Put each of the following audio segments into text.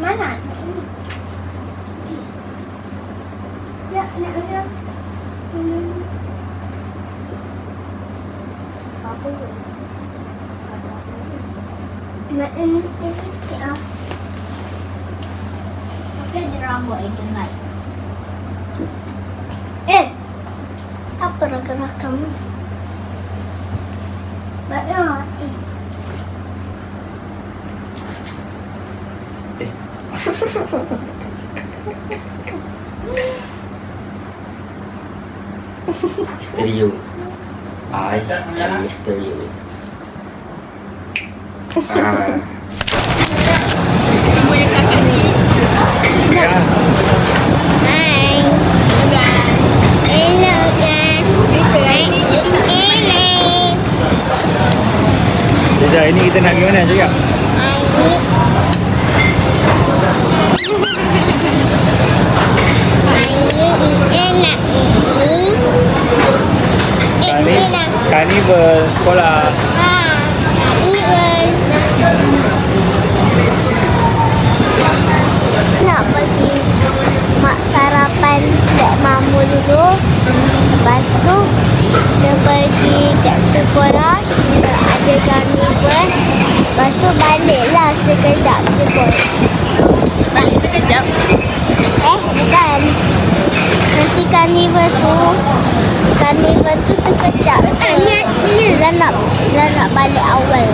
Mana? Ya, nak. Apa tu? Nak ini ya. Tapi ada rambut itu naik. Apa rakam ni? Banyak. Stereo. I am Stereo. Ibu yang kakak ni. Ya. Hai. Hello guys. Cerita hari ni kita nak Sekejap, ini kita nak pergi mana cakap? Karnival sekolah. Nak pergi mak sarapan dek mamu dulu. Lepas tu dia pergi kat sekolah, ada karnival. Lepas tu baliklah sekejap cukup. balik sekejap. Bukan. Nanti karnival tu sekejap. Dah nak balik awal.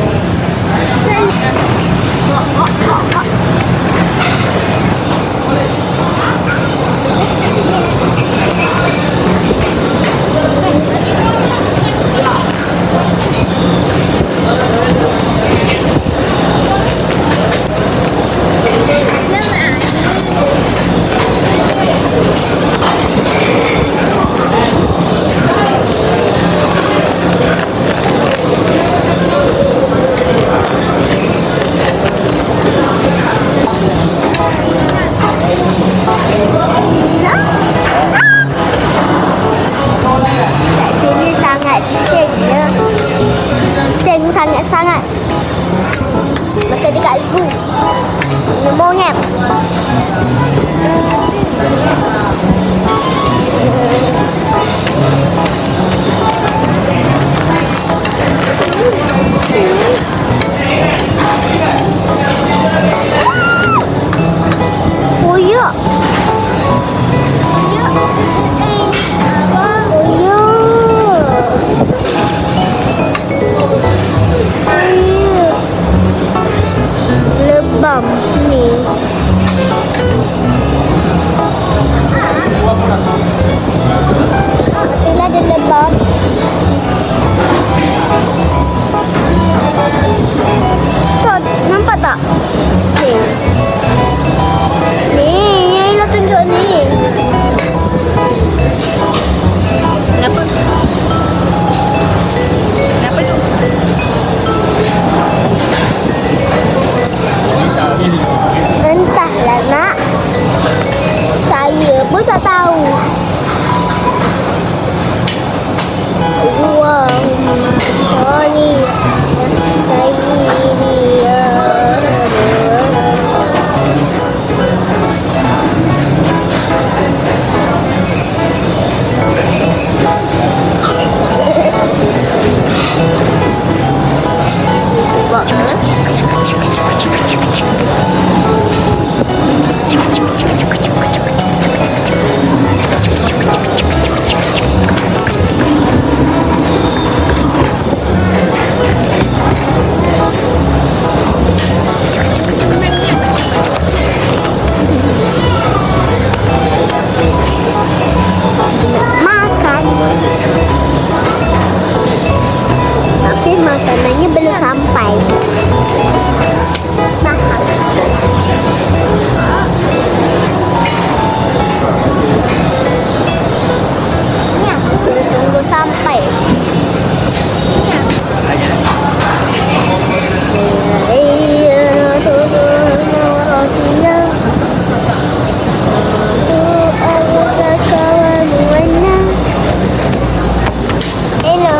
Sangat macam dekat zoo monyet. Entahlah nak. Saya pun tak tahu. Sorry. Makanannya belum sampai. Mahal. Ya, tunggu sampai. Ya. Hello,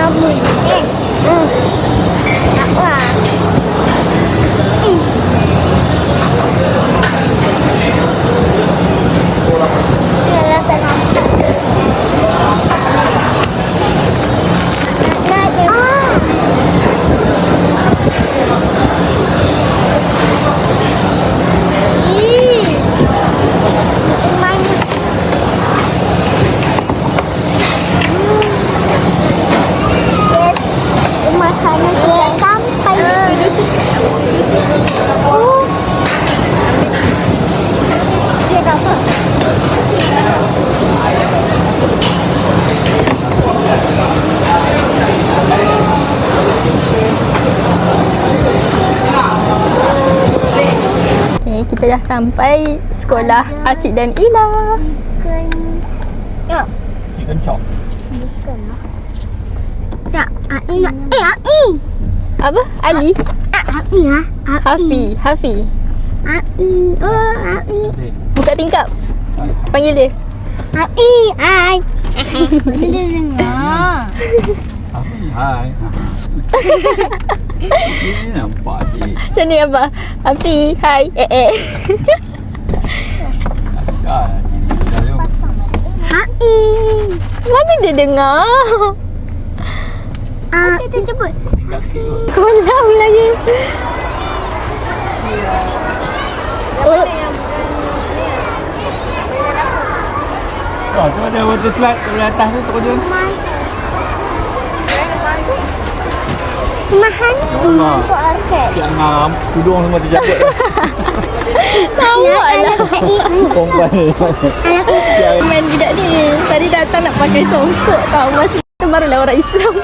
rambut. Apa? Yalah, tak nampak. Nak dia. Mana? Yes, makanan sudah sampai. Sini cik. Sini cik. Cik ada apa? Okay, kita dah sampai sekolah Acik dan Ila. Ya, Chicken chop. bukan lah. Tak, Ai nak. Ai. Apa? Ali? Ai lah. Hafi. Hafi. Ai. Oh, Ai. Buka tingkap. Panggil dia. Ai. Dia dengar. Hai. Ini nampak je. Macam ni apa? Hafi. Hai. Dah sini. Dah jom. Ai. Mana dia dengar? Kita jemput. Tinggal sikit tu. Kolam lagi. Oh, Oh, tu ada water slide dari atas tu terjun. Mahal. Allah. Untuk arcade. Siap ngam, tudung semua terjabut. tawa lah. Perempuan ni. Main budak ni. Tadi datang nak pakai songkok tau. Masa tu barulah orang Islam.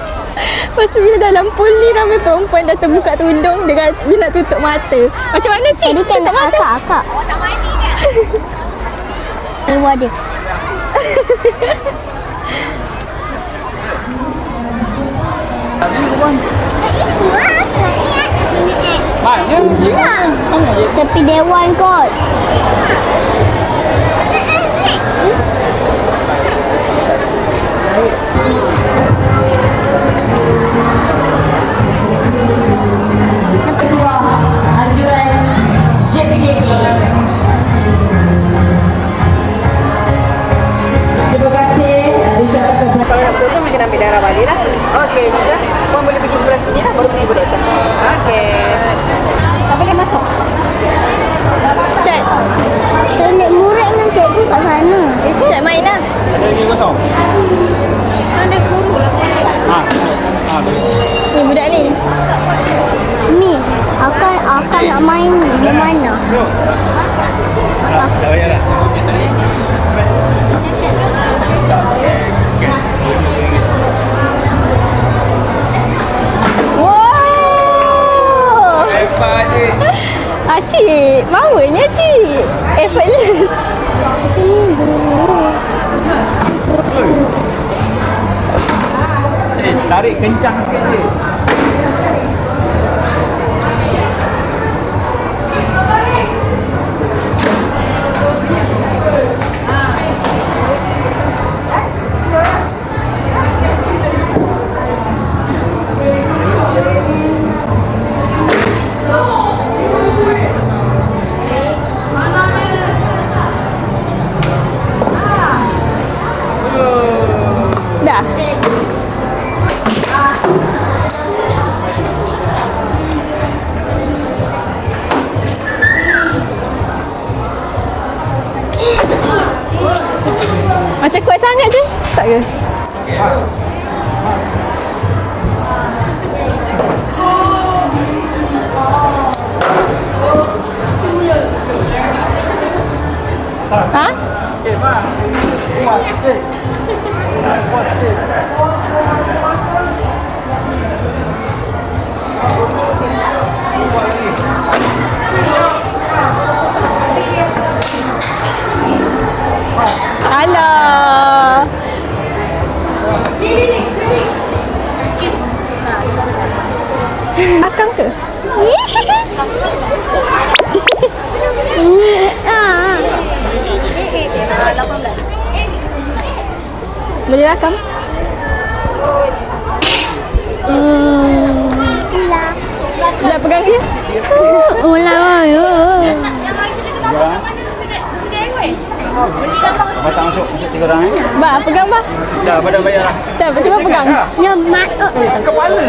Lepas tu bila dalam pool ni ramai perempuan dah terbuka tudung. Dia nak tutup mata. Macam mana cik? Tadi kan Tutup mata? akak. Awak tak mandi kan? Keluar dia. Mana? Tepi dewan kot. Terima kasih. Kalau nak betul mungkin ambil darah balik lah. Okey, ni je. Puan boleh pergi sebelah sini lah, baru pergi ke doktor. Okey. Tak boleh masuk. Syed. Nenek murid dengan cikgu kat sana. Syed main lah. Ada lagi kosong? Ada guru lah. Ni budak ni. Mi, akak nak main di mana? Jom. Dah payah dah. Wow. Hebat je. Cik, powernya cik. Effortless. Tarik kencang sikit je. Dah. Macam kuat sangat je. Tak ke? Ha? Okay, bang. Alah. Akang ke? Boleh rakam? Ulang ayo. Abang tak masuk 3 orang Bah, pegang bah. Dah, abang dah bayar lah. Tak, cuba pegang. Nyemat. Kepala.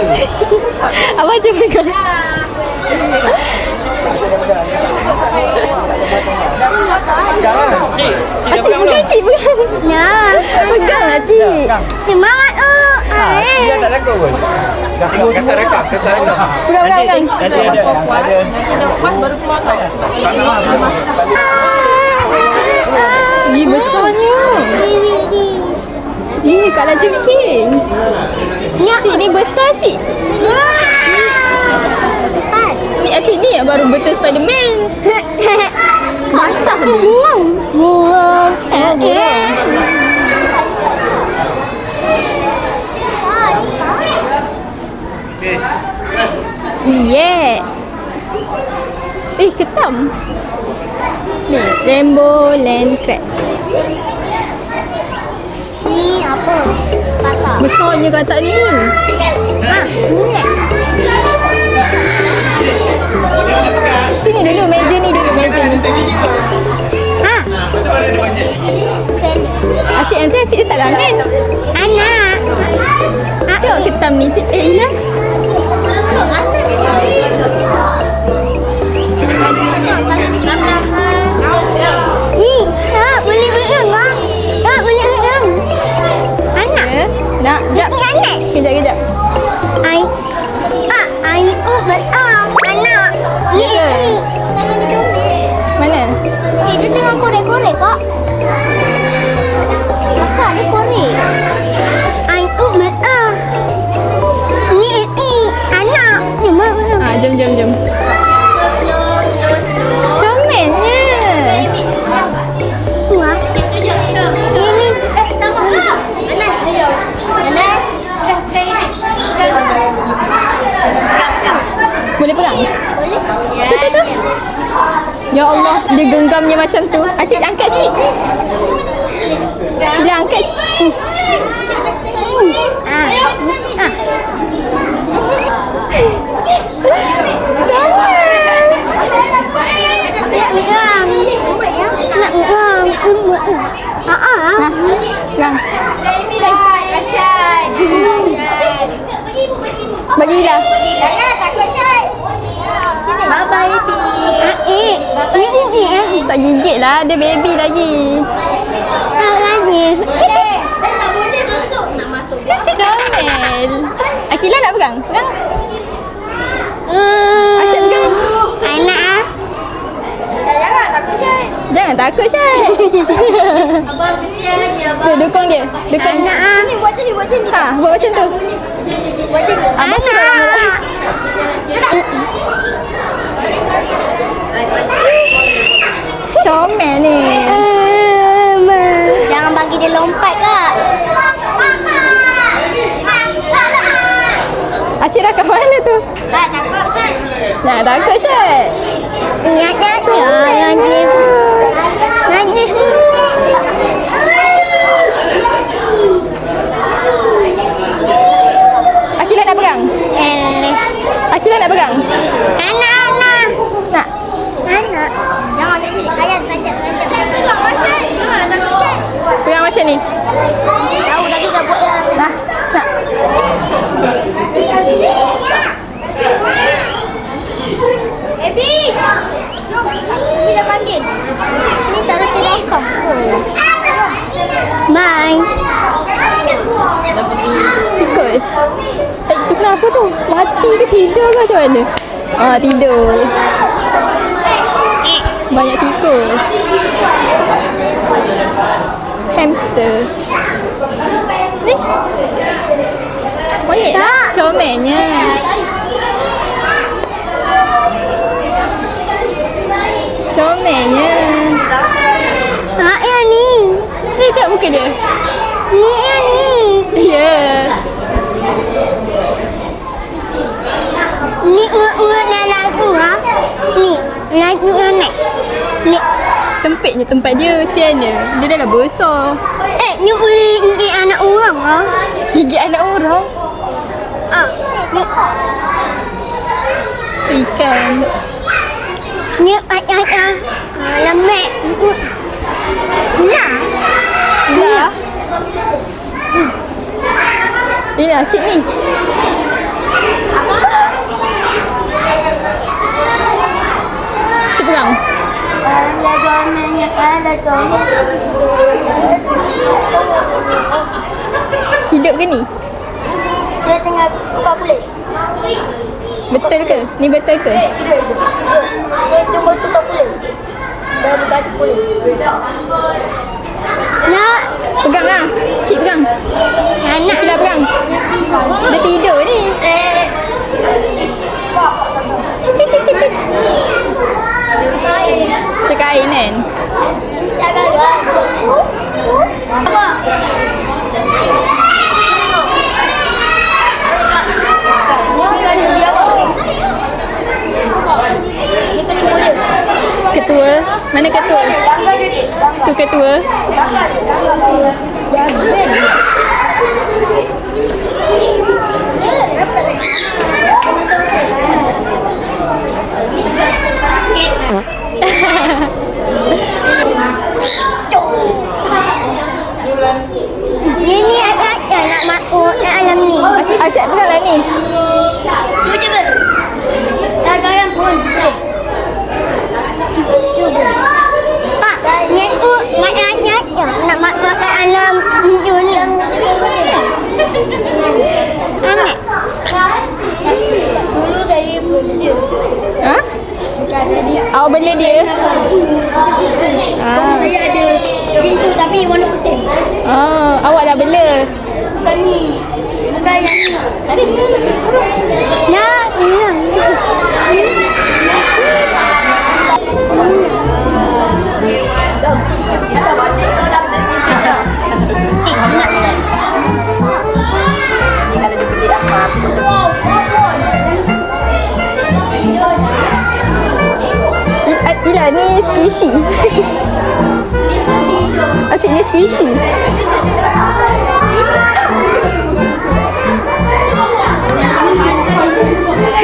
Abang cuba pegang. Jangan. Cik, dah Cik pegang, Cik pegang. Ya. Pegang lah, Cik. Semangat Dia tak rekod pun. Dah kata rekod. Pegang. Nanti ada. Lepas baru keluar tau. Ih, besarnya. Ih, kalau jengking. Cik ni besar, Cik. Pas. Ni Cik ni yang baru betul Spiderman. Basah ni. Buang. Yeah. Ketam. Ni, Rainbow Land Crab. Ni apa? Patah. Besarnya katak ni. Ni. Sini dulu, meja ni. Ha. Sen. Cik nanti Cik letak tangan. Anak. Tengok ketam ni, Cik. Ilah. Tak boleh berenang ah. Tak boleh berenang. Anak. Ya. Nak, jap. Ini anak. Kejap. Ai anak. Ni Ya. Tangan dia comel. Mana? Dia tengah korek-korek kak. Kakak dia korek. Ni anak. Ni mana? Jom. Comelnya. Wah. Ni. Boleh pegang? Boleh. Tu. Ya Allah, dia genggamnya macam tu. Cik, angkat, Cik. Bila angkat. Nak pegang. Pegang. Bagilah. Bye-bye, Pi. Tak gigit lah, dia baby lagi. Comel. Akila nak pegang? Pegang. Asyik pegang. Anak Jangan takut, Syed. Abang kesiannya abang. Tu, dukung dia. Dukung. Anak Ni buat macam ni. Ha, buat macam tu. Buat macam ni. Abang suka nak. Comel ni. Jangan bagi dia lompat kak. Acik dah kat mana tu? Tak takut kan? Jangan takut, Syed. Ingat je. Najib. Akila nak pegang? Akila nak pegang? Anak. Nak? Anak. Jangan nak pilih. Tajam. Pegang macam ni? Tahu tadi dah buat dah. Nak? Baby. Baby dah panggil. Sini tak ada terakam. Bye. Tikus. Tu kenapa tu? Mati ke tidur ke macam mana? Tidur. Banyak tikus. Hamster. Ni. Monyet lah. Comelnya. Comelnya. Yang ni. Ni tengok muka dia. Ni yang ni. Ya. Ni urat nenek tu ha. Ni nenek. Ni. Sempitnya tempat dia. Siannya. Dia dah besar. Ni boleh gigit anak orang ha. Gigit anak orang. Ni. Tu makan. Ni ayah. Lemak. Nah. Dah. Ini lah cik ni. Cik pegang. Ala jomennya, ala jomen. Hidup ke ni? Dia tengah buka kulit. Betul ke? Ni betul ke? Hidup. Dia cuma tukar kulit. Dia buka kulit. Nak. Pegang lah. Cik pegang. Anak. Kita pegang. Dia tidur ni. Cik. Cik kain kan? Ini tak gagal. Apa? Ketua. Mana ketua? Tu ketua. Dia ni ada nak makuk nak alam ni. Asyik pegang lah ni. Cuba. Tak garang pun. Cuba. Pak, ni tu nak makuk nak alam ni. Anak. Dulu saya beli. Ha? Awak beli dia? Saya ada pintu tapi warna putih. Oh, awak dah bela. Bukan ni. Bukan yang ni. Nah, Ila ni squishy. Acik ni squishy.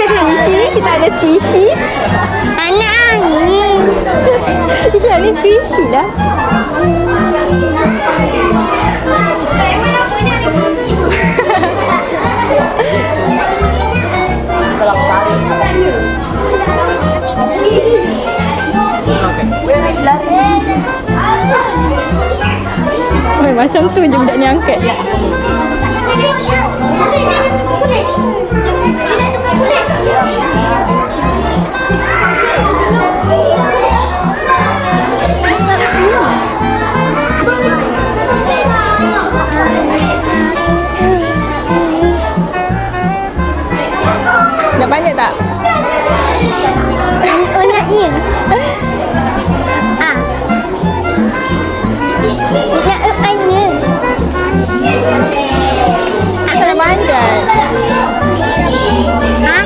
Squishy, kita ada squishy. anak ni. Ila ni squishy lah. Oh, macam tu je budak ni angkat. Dah banyak tak? Oh, nak ni. Ah. Nak aja. Kena manjat. Ha?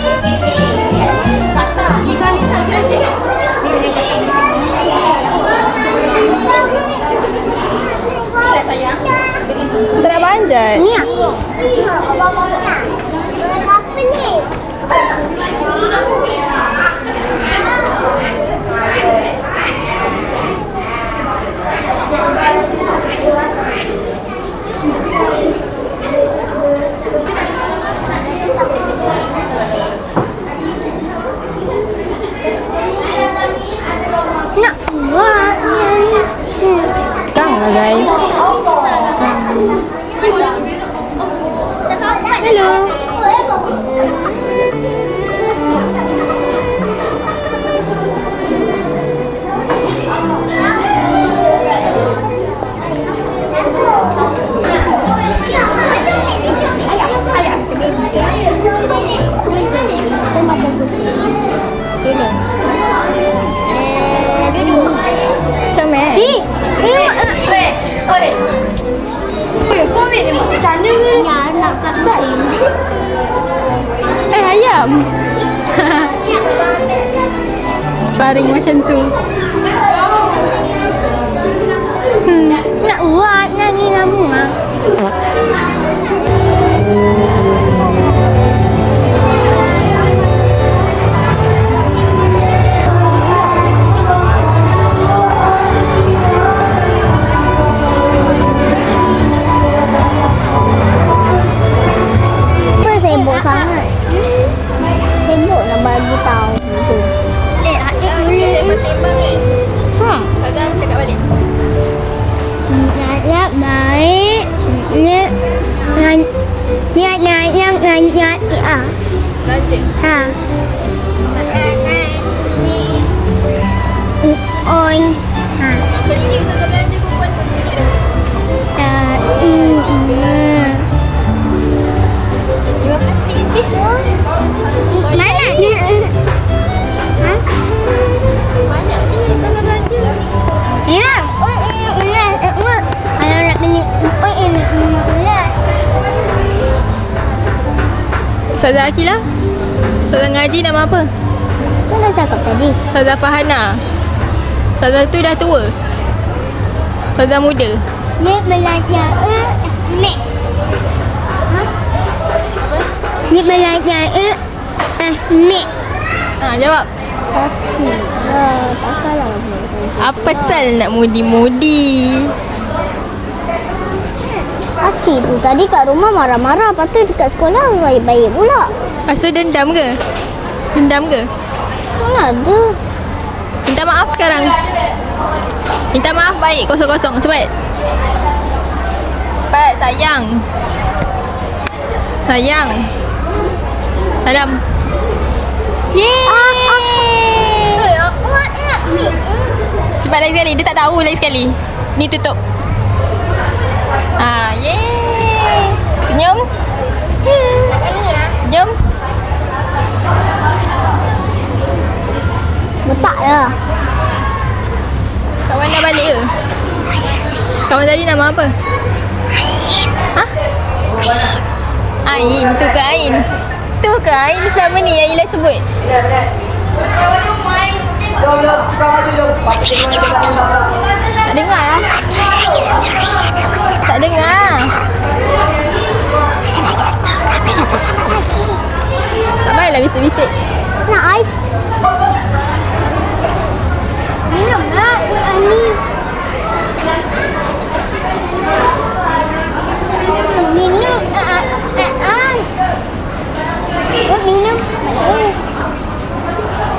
Tak nak manjat. Ni ah. Apa ni? Nak buat. Sekarang lah guys. Hello. Macam mana? Ayam. Baring macam tu. Nak buat nak ni lama. nak bagi tahu. Adik boleh. Sembang kan? Ustazah cakap balik. Niat baik. Niat Belanja. Ha. On. Ha. Kali ni Ustazah belanja perempuan tu cik dah. 15 ringgit lah. Mana ni? Ha? Banyak ni Ustazah belanja. Ya. Oh, ulas. Kalau nak beli ulas. Ustazah Akilah. Ustazah ngaji nama apa? Kau dah cakap tadi. Ustazah Fahana. Ustazah tu dah tua. Ustazah muda. Dia belajar Ahmed. Ha? Dia belajar Ahmed. Jawab. Tasmi. Takkanlah. Apa sal nak mudi-mudi? Acik tu tadi kat rumah marah-marah. Lepas tu dekat sekolah baik-baik pula. Lepas tu dendam ke? Dendam ke? Mana ada. Minta maaf sekarang. Minta maaf baik. Kosong-kosong. Cepat. Cepat. Sayang. Sayang. Salam. Yeay. Cepat lagi sekali. Dia tak tahu lagi sekali. Ni tutup. Yeay. Senyum. Senyum. Betak lah. Kawan dah balik ke? Kawan tadi nama apa? Ha? Ain. Tu ke Ain? Tu ke Ain selama ni yang Ila sebut? Tak dengar lah. Tak dengar. Tak payahlah bisik-bisik. Nak ais? Minum lah ni. Minum. Minum.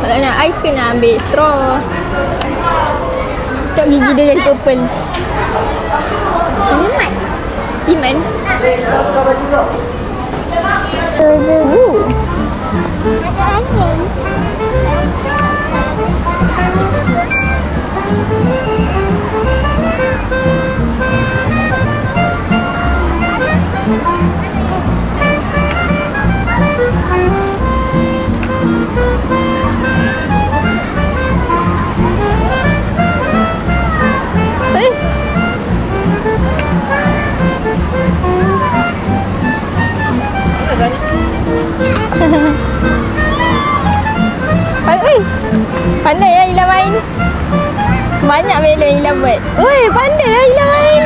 Kalau nak ais kena ambil straw. Tengok gigi dia jadi purple. Limat. Iman. Tujuh. Ada angin. Pandai lah Ila main. Banyak bela Ila buat. Oi, pandai lah Ila main.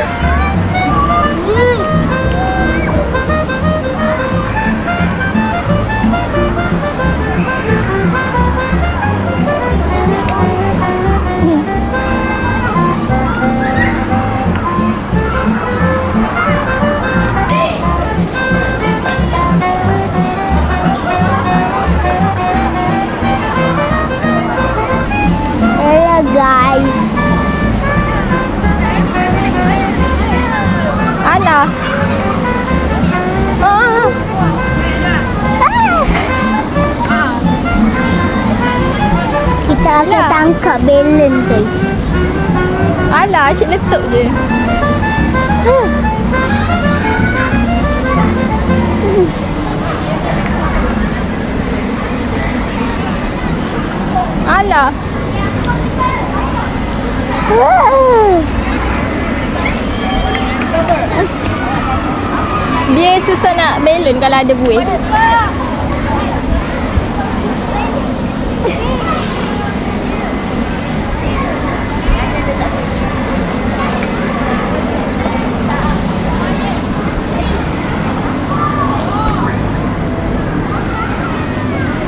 Guys. Alah. Kita akan tangkap belen guys. Alah, asyik letup je. Alah. Dia susah nak balance kalau ada buih.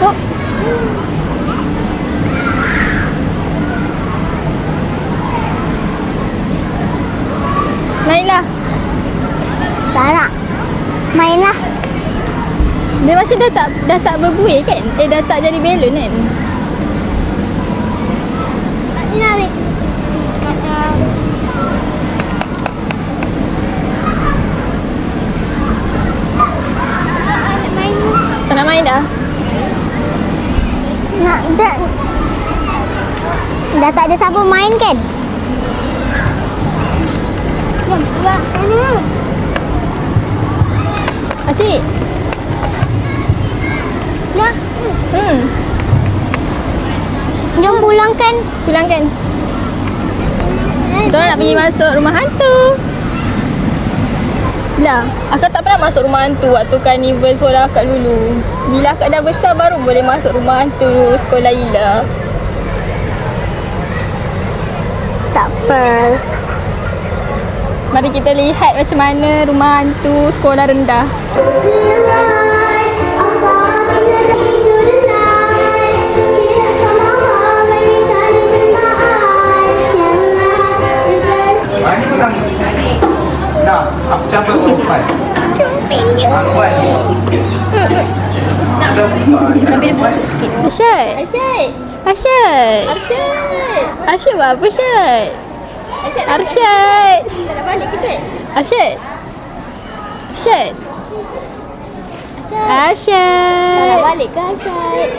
Oh. Naila. Tak nak. Mainlah. Dia dah tak berbuih kan? Dah tak jadi balon kan? Narik. Tak nak main dah? Nak dah tak ada siapa main kan? Jom, buat mana? Acik. Nah, jom Pulangkan. Kita nak pergi masuk rumah hantu. Lah, akak tak pernah masuk rumah hantu waktu karnival sekolah akak dulu. Bila akak dah besar baru boleh masuk rumah hantu sekolah Ila. tak first. Mari kita lihat macam mana rumah hantu sekolah rendah. Mana tu kamu? Dah, aku campur perempuan. Perempuan. Tapi dia busuk sikit. Asyad. Asyik. Asyad. Asyik. Asyad buat apa Asyad? Asyik. Arsyad. Tak nak balik ke Asyik? Asyad. Asyad. Asyik. Tak nak Asyad. balik ke Asyik?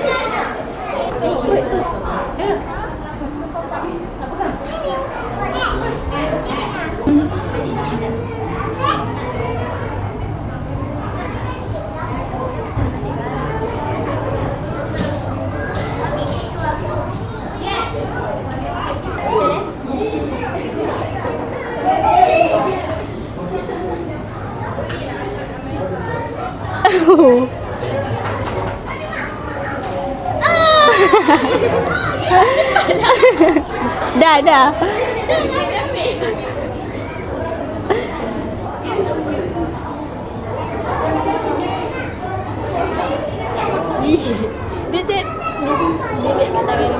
Dah. Dia cek. Dia kat tangan.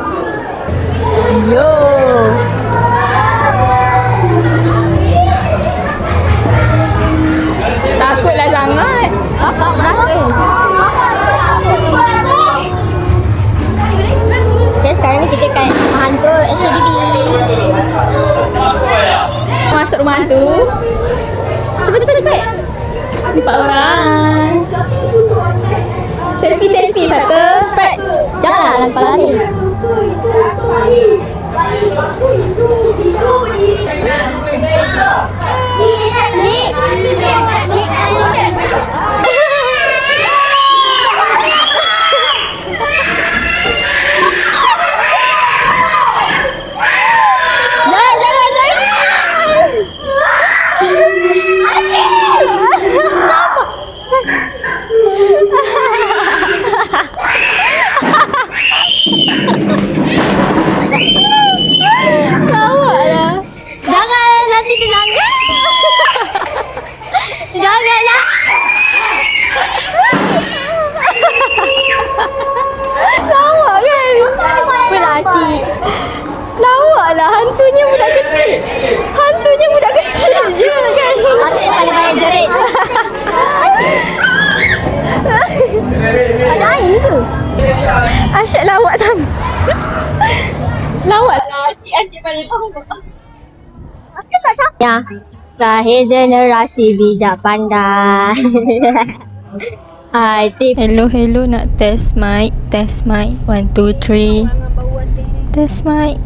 Yo. Takutlah sangat. Kakak merasa. Okay, sekarang ni kita kat hantu SKBB. Masuk rumah hantu. Cepat. 4 orang. Selfie satu. Cepat. Jangan nampak lari. Lawaklah. Jangan nanti dia langgar. Janganlah. Lawak kan? Apalah cik. Lawaklah, hantunya budak kecil. Hantunya budak kecil je kan? Asyik paling banyak jerit. Ada air ke? Asyik lawak sama. Lawak lah, acik paling lawak. Aku tak cakap. Ya, lahir generasi bijak pandai. Hai, tip. Hello, nak test mic. 1, 2, 3. Test mic.